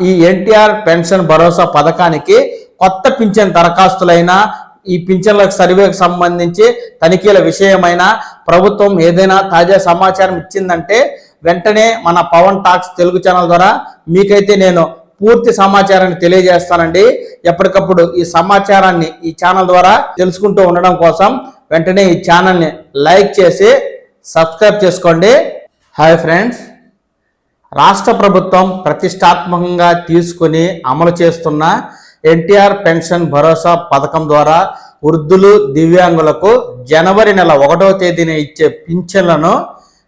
ఈ ఎన్టీఆర్ పెన్షన్ భరోసా పథకానికి కొత్త పింఛన్ దరఖాస్తులైన ఈ పింఛన్లకు సర్వేకి సంబంధించి తనిఖీల విషయమైన ప్రభుత్వం ఏదైనా తాజా సమాచారం ఇచ్చిందంటే వెంటనే మన పవన్ టాక్స్ తెలుగు ఛానల్ ద్వారా మీకైతే నేను పూర్తి సమాచారాన్ని తెలియజేస్తానండి. ఎప్పటికప్పుడు ఈ సమాచారాన్ని ఈ ఛానల్ ద్వారా తెలుసుకుంటూ ఉండడం కోసం వెంటనే ఈ ఛానల్ని లైక్ చేసి సబ్స్క్రైబ్ చేసుకోండి. హాయ్ ఫ్రెండ్స్, రాష్ట్ర ప్రభుత్వం ప్రతిష్టాత్మకంగా తీసుకుని అమలు చేస్తున్న ఎన్టీఆర్ పెన్షన్ భరోసా పథకం ద్వారా వృద్ధులు దివ్యాంగులకు జనవరి నెల 1వ తేదీన ఇచ్చే పింఛన్లను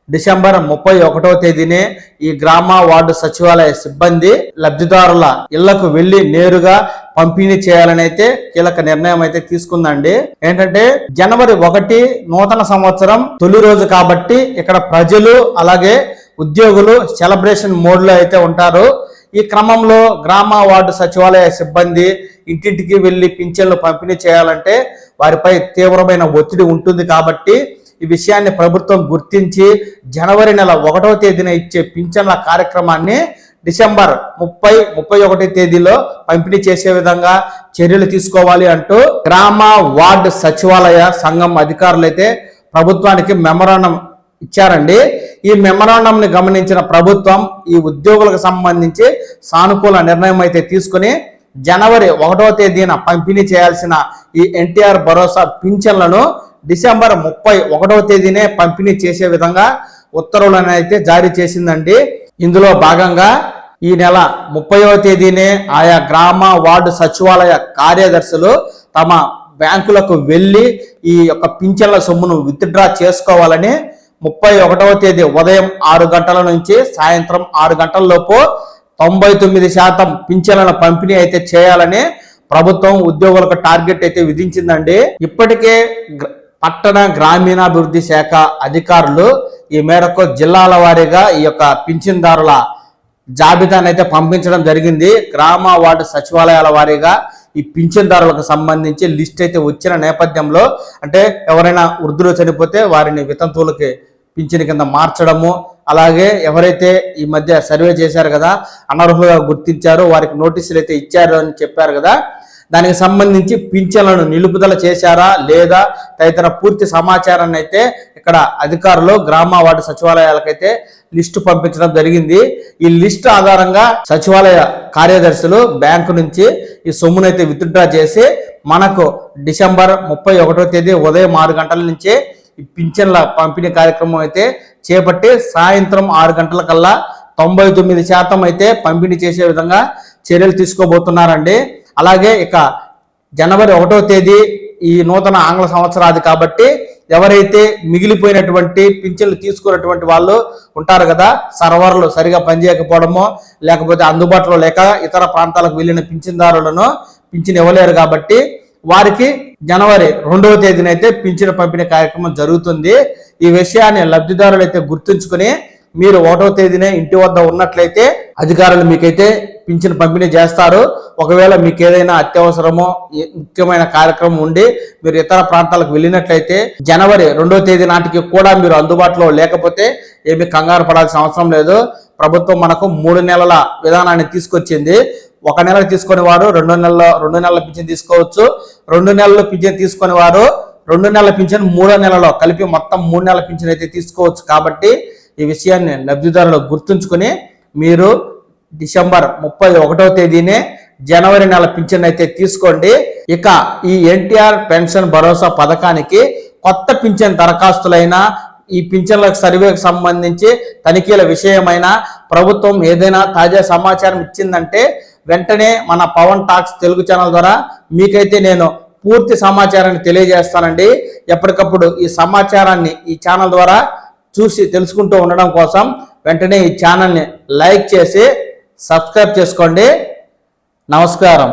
డిసెంబర్ 31వ తేదీనే ఈ గ్రామ వార్డు సచివాలయ సిబ్బంది లబ్ధిదారుల ఇళ్లకు వెళ్లి నేరుగా పంపిణీ చేయాలని అయితే కీలక నిర్ణయం అయితే తీసుకుందండి. ఏంటంటే జనవరి 1 నూతన సంవత్సరం తొలి రోజు కాబట్టి ఇక్కడ ప్రజలు అలాగే ఉద్యోగులు సెలబ్రేషన్ మోడ్ లో అయితే ఉంటారు. ఈ క్రమంలో గ్రామ వార్డు సచివాలయ సిబ్బంది ఇంటింటికి వెళ్లి పింఛన్లు పంపిణీ చేయాలంటే వారిపై తీవ్రమైన ఒత్తిడి ఉంటుంది. కాబట్టి ఈ విషయాన్ని ప్రభుత్వం గుర్తించి జనవరి నెల 1వ తేదీన ఇచ్చే పింఛన్ల కార్యక్రమాన్ని డిసెంబర్ 30, 31 తేదీలో పంపిణీ చేసే విధంగా చర్యలు తీసుకోవాలి అంటూ గ్రామ వార్డు సచివాలయ సంఘం అధికారులు అయితే ప్రభుత్వానికి మెమరాండం ఇచ్చారండి. ఈ మెమరాండంని గమనించిన ప్రభుత్వం ఈ ఉద్యోగులకు సంబంధించి సానుకూల నిర్ణయం అయితే తీసుకుని జనవరి 1వ తేదీన పంపిణీ చేయాల్సిన ఈ ఎన్టీఆర్ భరోసా పింఛన్లను డిసెంబర్ 31వ తేదీనే పంపిణీ చేసే విధంగా ఉత్తర్వులను అయితే జారీ చేసిందండి. ఇందులో భాగంగా ఈ నెల 30వ తేదీనే ఆయా గ్రామ వార్డు సచివాలయ కార్యదర్శులు తమ బ్యాంకులకు వెళ్ళి ఈ యొక్క పింఛన్ల సొమ్మును విత్డ్రా చేసుకోవాలని 31వ తేదీ ఉదయం 6 గంటల నుంచి సాయంత్రం 6 గంటల లోపు 99% పింఛన్ల పంపిణీ అయితే చేయాలని ప్రభుత్వం ఉద్యోగులకు టార్గెట్ అయితే విధించిందండి. ఇప్పటికే పట్టణ గ్రామీణాభివృద్ధి శాఖ అధికారులు ఈ మేరకు జిల్లాల వారీగా ఈ యొక్క పింఛన్దారుల జాబితాను అయితే పంపించడం జరిగింది. గ్రామ వార్డు సచివాలయాల వారీగా ఈ పింఛన్దారులకు సంబంధించి లిస్ట్ అయితే వచ్చిన నేపథ్యంలో అంటే ఎవరైనా వృద్ధులు చనిపోతే వారిని వితంతువులకి పింఛన్ కింద మార్చడము, అలాగే ఎవరైతే ఈ మధ్య సర్వే చేశారు కదా అనర్హులుగా గుర్తించారో వారికి నోటీసులు అయితే ఇచ్చారు అని చెప్పారు కదా, దానికి సంబంధించి పింఛన్లను నిలుపుదల చేశారా లేదా తదితర పూర్తి సమాచారాన్ని అయితే ఇక్కడ అధికారులు గ్రామ వార్డు సచివాలయాలకైతే లిస్టు పంపించడం జరిగింది. ఈ లిస్టు ఆధారంగా సచివాలయ కార్యదర్శులు బ్యాంకు నుంచి ఈ సొమ్మునైతే విత్డ్రా చేసి మనకు డిసెంబర్ 31వ తేదీ ఉదయం 6 గంటల నుంచే ఈ పింఛన్ల పంపిణీ కార్యక్రమం అయితే చేపట్టి సాయంత్రం 6 గంటల కల్లా 99% అయితే పంపిణీ చేసే విధంగా చర్యలు తీసుకోబోతున్నారండి. అలాగే ఇక జనవరి 1వ తేదీ ఈ నూతన ఆంగ్ల సంవత్సరాది కాబట్టి ఎవరైతే మిగిలిపోయినటువంటి పింఛన్లు తీసుకున్నటువంటి వాళ్ళు ఉంటారు కదా, సర్వర్లు సరిగా పనిచేయకపోవడమో లేకపోతే అందుబాటులో లేక ఇతర ప్రాంతాలకు వెళ్ళిన పింఛన్దారులను పింఛన్ ఇవ్వలేరు కాబట్టి వారికి జనవరి 2వ తేదీన అయితే పింఛన్ పంపిణీ కార్యక్రమం జరుగుతుంది. ఈ విషయాన్ని లబ్ధిదారులు అయితే గుర్తుంచుకుని మీరు 1వ తేదీనే ఇంటి వద్ద ఉన్నట్లయితే అధికారులు మీకైతే పింఛన్ పంపిణీ చేస్తారు. ఒకవేళ మీకు ఏదైనా అత్యవసరమో ముఖ్యమైన కార్యక్రమం ఉండి మీరు ఇతర ప్రాంతాలకు వెళ్ళినట్లయితే జనవరి 2వ తేదీ నాటికి కూడా మీరు అందుబాటులో లేకపోతే ఏమీ కంగారు పడాల్సిన అవసరం లేదు. ప్రభుత్వం మనకు 3 నెలల విధానాన్ని తీసుకొచ్చింది. 1 నెల తీసుకునే వారు 2 నెలల పింఛన్ తీసుకోవచ్చు, 2 నెలల పింఛన్ తీసుకునే వారు 2 నెలల పింఛన్ 3వ నెలలో కలిపి మొత్తం 3 నెలల పింఛన్ అయితే తీసుకోవచ్చు. కాబట్టి ఈ విషయాన్ని లబ్ధిదారులు గుర్తుంచుకుని మీరు డిసెంబర్ 31వ తేదీనే జనవరి నెల పింఛన్ అయితే తీసుకోండి. ఇక ఈ ఎన్టీఆర్ పెన్షన్ భరోసా పథకానికి కొత్త పింఛన్ దరఖాస్తులైన ఈ పింఛన్లకు సర్వేకి సంబంధించి తనిఖీల విషయమైన ప్రభుత్వం ఏదైనా తాజా సమాచారం ఇచ్చిందంటే వెంటనే మన పవన్ టాక్స్ తెలుగు ఛానల్ ద్వారా మీకైతే నేను పూర్తి సమాచారాన్ని తెలియజేస్తానండి. ఎప్పటికప్పుడు ఈ సమాచారాన్ని ఈ ఛానల్ ద్వారా చూసి తెలుసుకుంటూ ఉండడం కోసం వెంటనే ఈ ఛానల్ని లైక్ చేసి సబ్స్క్రైబ్ చేసుకోండి. నమస్కారం.